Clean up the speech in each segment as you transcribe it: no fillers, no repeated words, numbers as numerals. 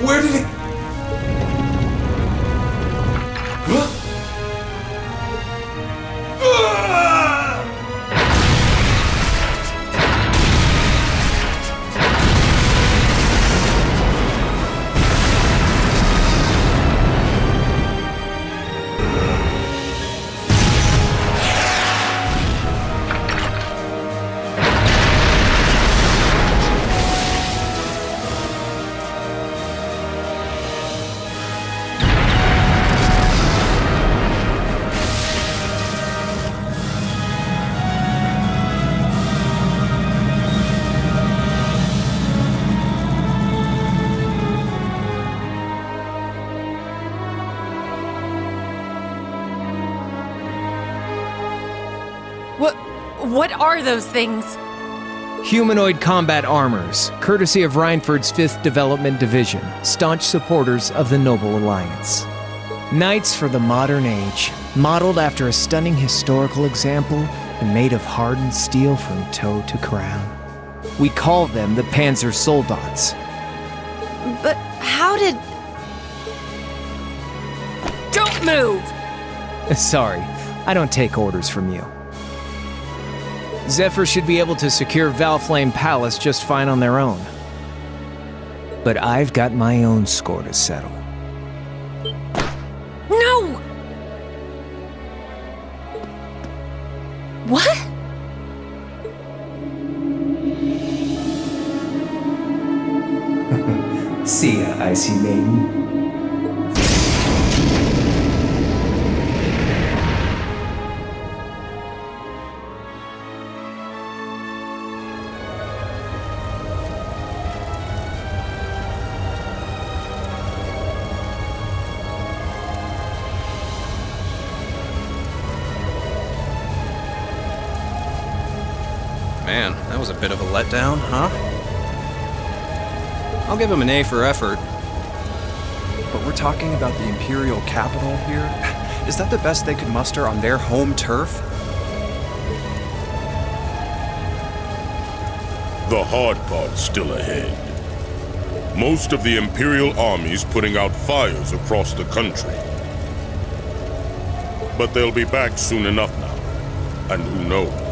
Where did it... What are those things? Humanoid combat armors, courtesy of Reinford's 5th Development Division, staunch supporters of the Noble Alliance. Knights for the modern age, modeled after a stunning historical example and made of hardened steel from toe to crown. We call them the Panzer Soldats. But how did... Don't move! Sorry, I don't take orders from you. Zephyr should be able to secure Valflame Palace just fine on their own. But I've got my own score to settle. No! What? See ya, Icy Maiden. Man, that was a bit of a letdown, huh? I'll give him an A for effort. But we're talking about the Imperial capital here? Is that the best they could muster on their home turf? The hard part's still ahead. Most of the Imperial army's putting out fires across the country. But they'll be back soon enough now. And who knows?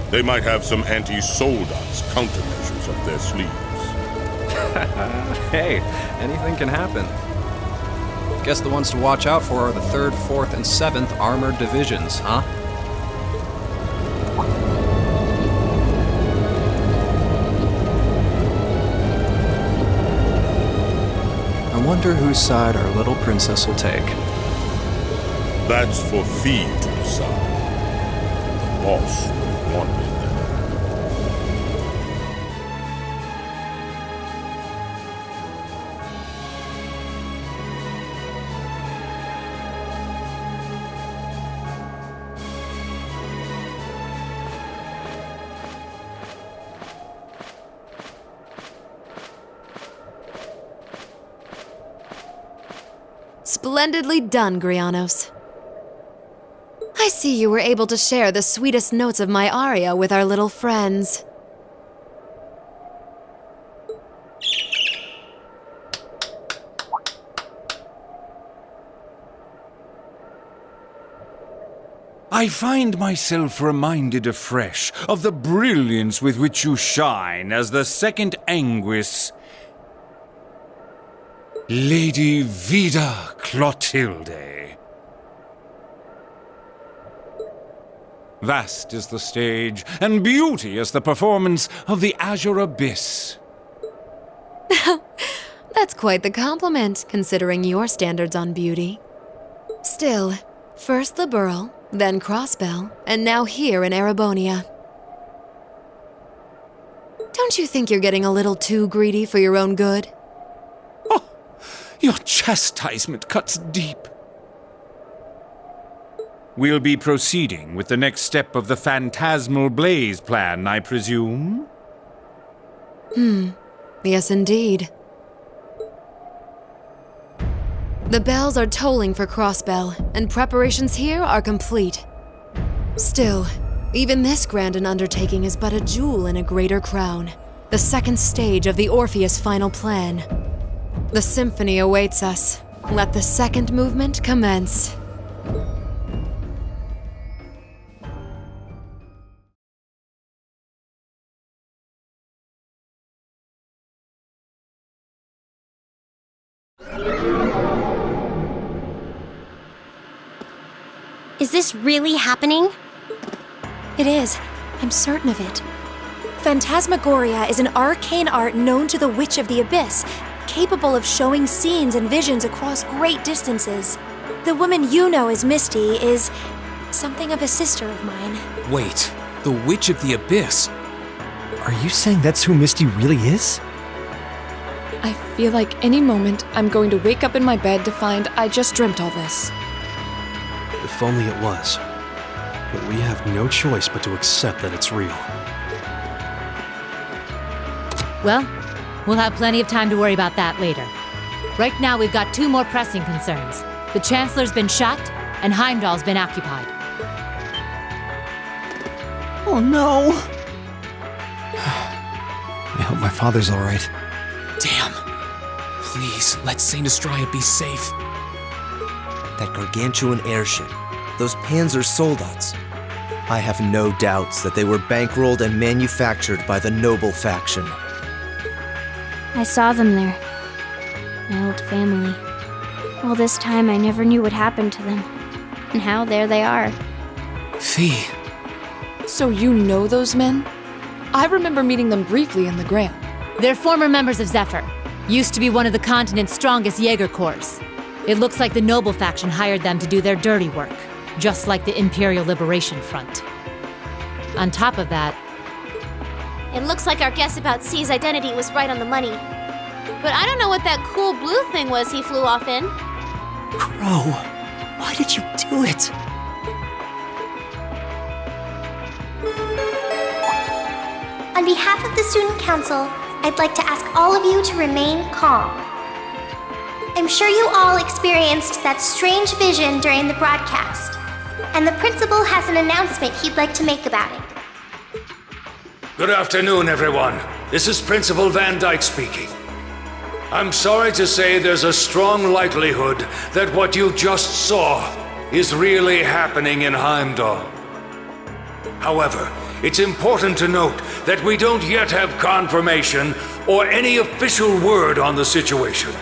They might have some anti-Soldats countermeasures up their sleeves. Hey, anything can happen. Guess the ones to watch out for are the 3rd, 4th, and 7th Armored Divisions, huh? I wonder whose side our little princess will take. That's for Fee to decide. The boss wanted it. Splendidly done, Grianos. I see you were able to share the sweetest notes of my aria with our little friends. I find myself reminded afresh of the brilliance with which you shine as the second Anguis, Lady Vida Clotilde. Vast is the stage, and beauteous the performance of the Azure Abyss. That's quite the compliment, considering your standards on beauty. Still, first the Burl, then Crossbell, and now here in Erebonia. Don't you think you're getting a little too greedy for your own good? Oh, your chastisement cuts deep. We'll be proceeding with the next step of the Phantasmal Blaze plan, I presume? Yes, indeed. The bells are tolling for Crossbell, and preparations here are complete. Still, even this grand an undertaking is but a jewel in a greater crown, the second stage of the Orpheus final plan. The symphony awaits us. Let the second movement commence. Is this really happening? It is. I'm certain of it. Phantasmagoria is an arcane art known to the Witch of the Abyss, capable of showing scenes and visions across great distances. The woman you know as Misty is something of a sister of mine. Wait, the Witch of the Abyss? Are you saying that's who Misty really is? I feel like any moment I'm going to wake up in my bed to find I just dreamt all this. If only it was. But we have no choice but to accept that it's real. Well, we'll have plenty of time to worry about that later. Right now, we've got two more pressing concerns. The Chancellor's been shot, and Heimdall's been occupied. Oh no! I hope my father's alright. Damn. Please, let Saint Astraea be safe. That gargantuan airship, those Panzer soldats. I have no doubts that they were bankrolled and manufactured by the noble faction. I saw them there. My old family. All this time I never knew what happened to them. And now there they are. Fee. So you know those men? I remember meeting them briefly in the Gram. They're former members of Zephyr. Used to be one of the continent's strongest Jaeger corps. It looks like the noble faction hired them to do their dirty work, just like the Imperial Liberation Front. On top of that, It looks like our guess about C's identity was right on the money. But I don't know what that cool blue thing was he flew off in. Crow, why did you do it? On behalf of the Student Council, I'd like to ask all of you to remain calm. I'm sure you all experienced that strange vision during the broadcast, and the principal has an announcement he'd like to make about it. Good afternoon, everyone. This is Principal Van Dyke speaking. I'm sorry to say there's a strong likelihood that what you just saw is really happening in Heimdall. However, it's important to note that we don't yet have confirmation or any official word on the situation.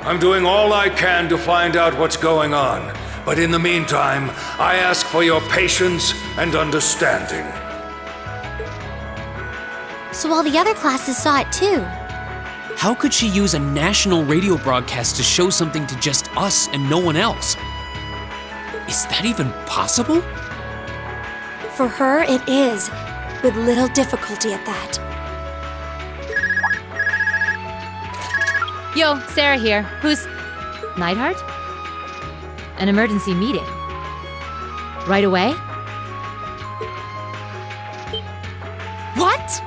I'm doing all I can to find out what's going on, but in the meantime, I ask for your patience and understanding. So all the other classes saw it too. How could she use a national radio broadcast to show something to just us and no one else? Is that even possible? For her, it is, with little difficulty at that. Yo, Sarah here. Who's... Neidhart? An emergency meeting. Right away? What?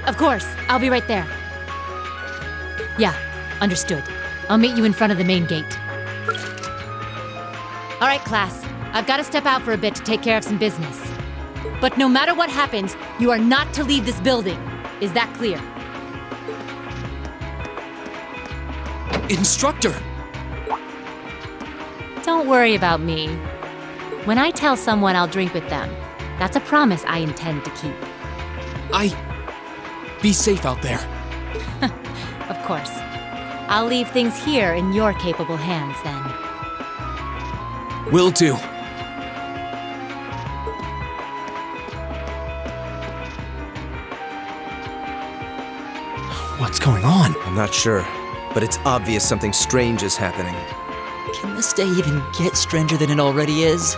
Of course, I'll be right there. Yeah, understood. I'll meet you in front of the main gate. All right, class. I've got to step out for a bit to take care of some business. But no matter what happens, you are not to leave this building. Is that clear? Instructor! Don't worry about me. When I tell someone I'll drink with them, that's a promise I intend to keep. Be safe out there. Of course. I'll leave things here in your capable hands, then. Will do. What's going on? I'm not sure, but it's obvious something strange is happening. Can this day even get stranger than it already is?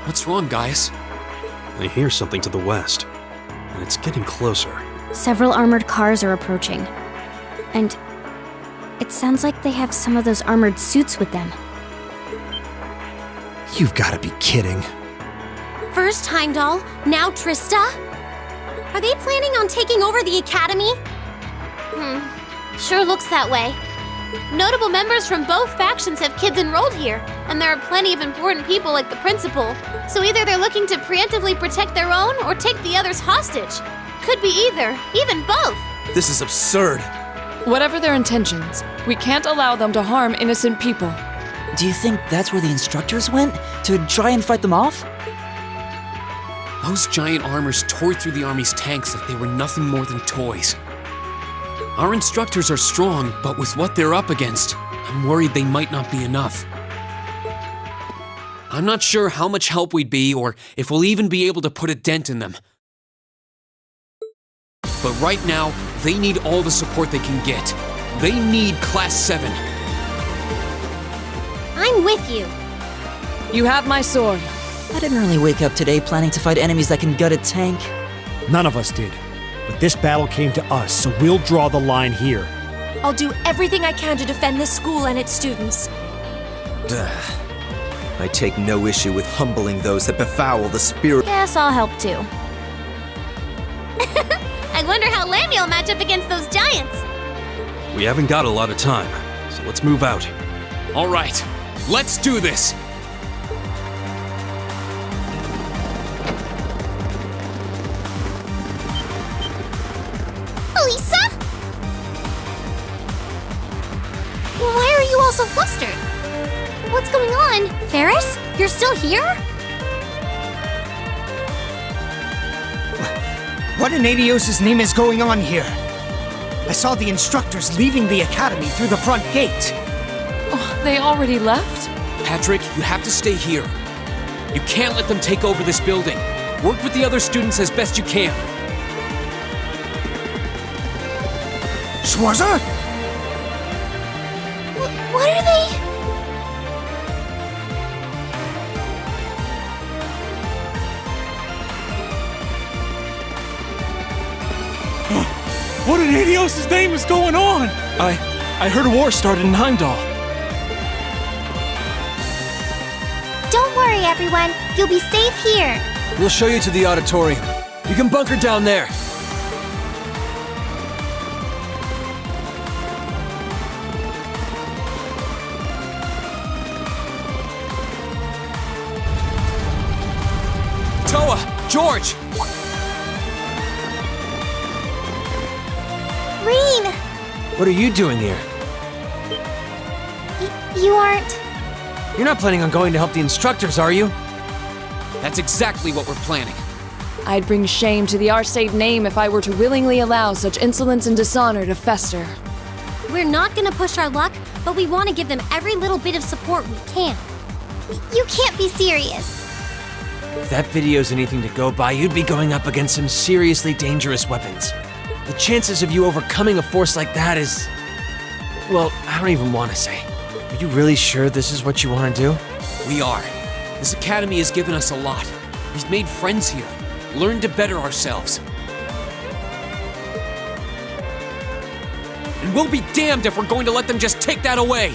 What's wrong, guys? I hear something to the west, and it's getting closer. Several armored cars are approaching. And it sounds like they have some of those armored suits with them. You've got to be kidding. First Heimdall, now Trista? Are they planning on taking over the academy? Sure looks that way. Notable members from both factions have kids enrolled here, and there are plenty of important people like the principal, so either they're looking to preemptively protect their own or take the others hostage. Could be either, even both. This is absurd. Whatever their intentions, we can't allow them to harm innocent people. Do you think that's where the instructors went? To try and fight them off? Those giant armors tore through the army's tanks like they were nothing more than toys. Our instructors are strong, but with what they're up against, I'm worried they might not be enough. I'm not sure how much help we'd be, or if we'll even be able to put a dent in them. But right now, they need all the support they can get. They need Class 7. I'm with you. You have my sword. I didn't really wake up today planning to fight enemies that can gut a tank. None of us did. But this battle came to us, so we'll draw the line here. I'll do everything I can to defend this school and its students. I take no issue with humbling those that befoul the spirit. Guess I'll help too. I wonder how Lammy will match up against those giants. We haven't got a lot of time, so let's move out. All right, let's do this! Elisa? Why are you all so flustered? What's going on? Ferris? You're still here? What in Adios' name is going on here? I saw the instructors leaving the academy through the front gate. Oh, they already left? Patrick, you have to stay here. You can't let them take over this building. Work with the other students as best you can. Schwarzer? What are they? What in Adios' name is going on? I heard a war started in Heimdall. Don't worry, everyone. You'll be safe here. We'll show you to the auditorium. You can bunker down there. Toa! George! Rean! What are you doing here? You aren't... You're not planning on going to help the instructors, are you? That's exactly what we're planning. I'd bring shame to the Arsate name if I were to willingly allow such insolence and dishonor to fester. We're not gonna push our luck, but we want to give them every little bit of support we can. You can't be serious. If that video's anything to go by, you'd be going up against some seriously dangerous weapons. The chances of you overcoming a force like that is... Well, I don't even want to say. Are you really sure this is what you want to do? We are. This academy has given us a lot. We've made friends here, learned to better ourselves. And we'll be damned if we're going to let them just take that away!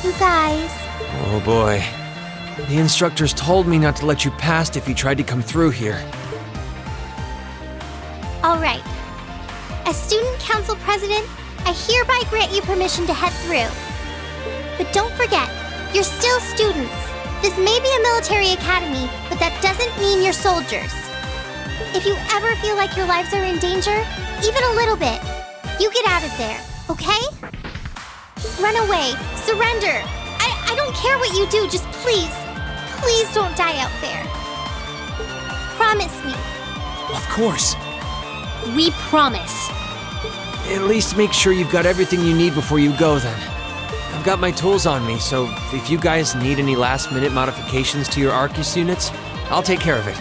You guys... Oh boy. The instructors told me not to let you past if you tried to come through here. All right. As student council president, I hereby grant you permission to head through. But don't forget, you're still students. This may be a military academy, but that doesn't mean you're soldiers. If you ever feel like your lives are in danger, even a little bit, you get out of there, okay? Run away, surrender. I don't care what you do, just please don't die out there. Promise me. Of course. We promise. At least make sure you've got everything you need before you go then. I've got my tools on me, so if you guys need any last-minute modifications to your Arcus units, I'll take care of it.